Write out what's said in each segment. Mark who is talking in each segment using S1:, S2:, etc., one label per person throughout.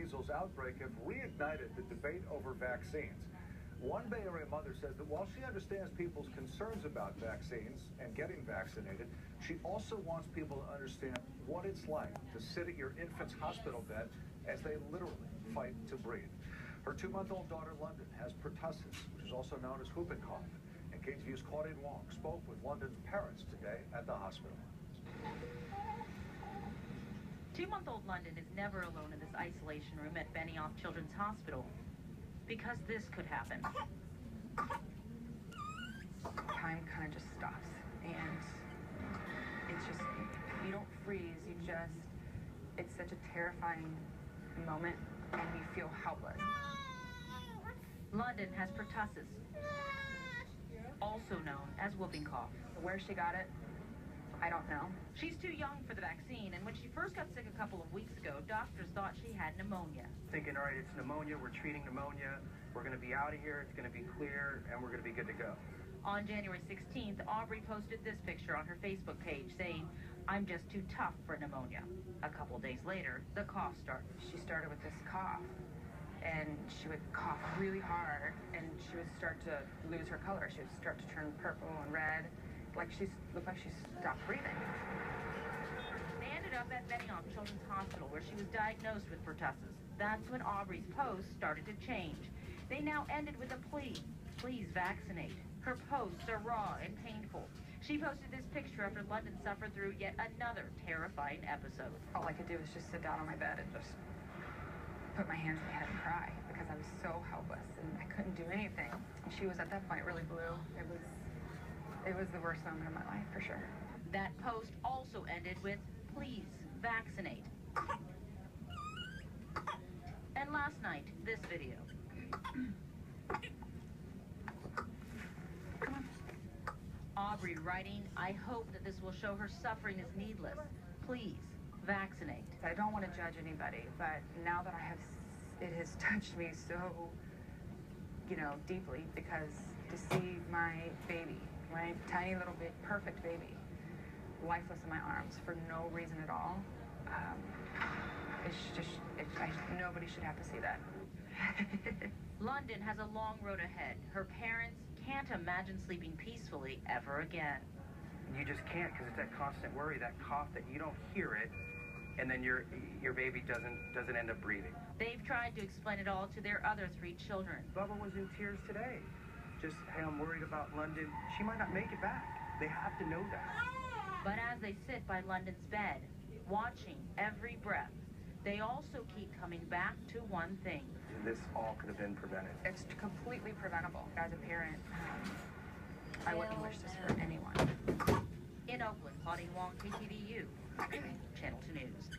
S1: measles outbreak have reignited the debate over vaccines. One Bay Area mother says that while she understands people's concerns about vaccines and getting vaccinated, she also wants people to understand what it's like to sit at your infant's hospital bed as they literally fight to breathe. Her 2-month-old daughter, London, has pertussis, which is also known as whooping cough. And KTVU's Claudine Wong spoke with London's parents today at the hospital.
S2: 2-month-old London is never alone in this isolation room at Benioff Children's Hospital because this could happen.
S3: Time kind of just stops, and it's just, you don't freeze, you just, it's such a terrifying moment, and you feel helpless.
S2: London has pertussis, also known as whooping cough.
S3: Where she got it, I don't know.
S2: She's too young for the vaccine, and when she first got sick a couple of weeks ago, doctors thought she had pneumonia.
S4: Thinking, all right, it's pneumonia, we're treating pneumonia, we're going to be out of here, it's going to be clear, and we're going to be good to go.
S2: On January 16th, Aubrey posted this picture on her Facebook page saying, "I'm just too tough for pneumonia." A couple of days later, the cough started.
S3: She started with this cough, and she would cough really hard, and she would start to lose her color. She would start to turn purple and red, like looked like she stopped breathing.
S2: They ended up at Benioff Children's Hospital, where she was diagnosed with pertussis. That's when Aubrey's posts started to change. They now ended with a plea: please vaccinate. Her posts are raw and painful. She posted this picture after London suffered through yet another terrifying episode.
S3: All I could do was just sit down on my bed and just put my hands in my head and cry because I was so helpless and I couldn't do anything. And she was at that point really blue. It was the worst moment of my life, for sure.
S2: That post also ended with, please vaccinate. And last night, this video. Aubrey writing, "I hope that this will show her suffering is needless. Please vaccinate."
S3: I don't want to judge anybody, but now that it has touched me so, deeply, because to see my baby, my tiny little perfect baby, lifeless in my arms for no reason at all, nobody should have to see that.
S2: London has a long road ahead. Her parents can't imagine sleeping peacefully ever again.
S4: You just can't, because it's that constant worry, that cough that you don't hear it, and then your baby doesn't end up breathing.
S2: They've tried to explain it all to their other 3 children.
S4: Bubba was in tears today. Just, hey, I'm worried about London. She might not make it back. They have to know that.
S2: But as they sit by London's bed, watching every breath, they also keep coming back to one thing.
S4: This all could have been prevented.
S3: It's completely preventable. As a parent, I wouldn't wish this for anyone.
S2: In Oakland, Claudine Wong, KTVU, Channel 2 News.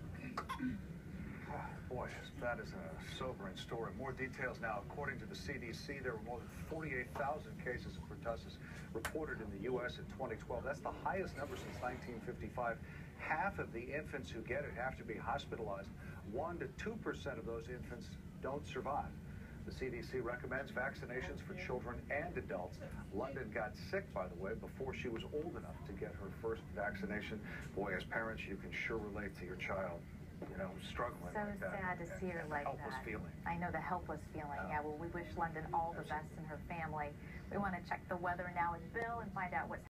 S1: Oh, boy, that is a sobering story. More details now. According to the CDC, there were more than 48,000 cases of pertussis reported in the U.S. in 2012. That's the highest number since 1955. Half of the infants who get it have to be hospitalized. 1% to 2% of those infants don't survive. The CDC recommends vaccinations for children and adults. London got sick, by the way, before she was old enough to get her first vaccination. Boy, as parents, you can sure relate to your child, struggling
S5: so
S1: like that.
S5: Sad to see her like
S1: helpless
S5: that.
S1: Feeling.
S5: I know, the helpless feeling. Yeah, well, we wish London all the best in her family. We want to check the weather now with Bill and find out what's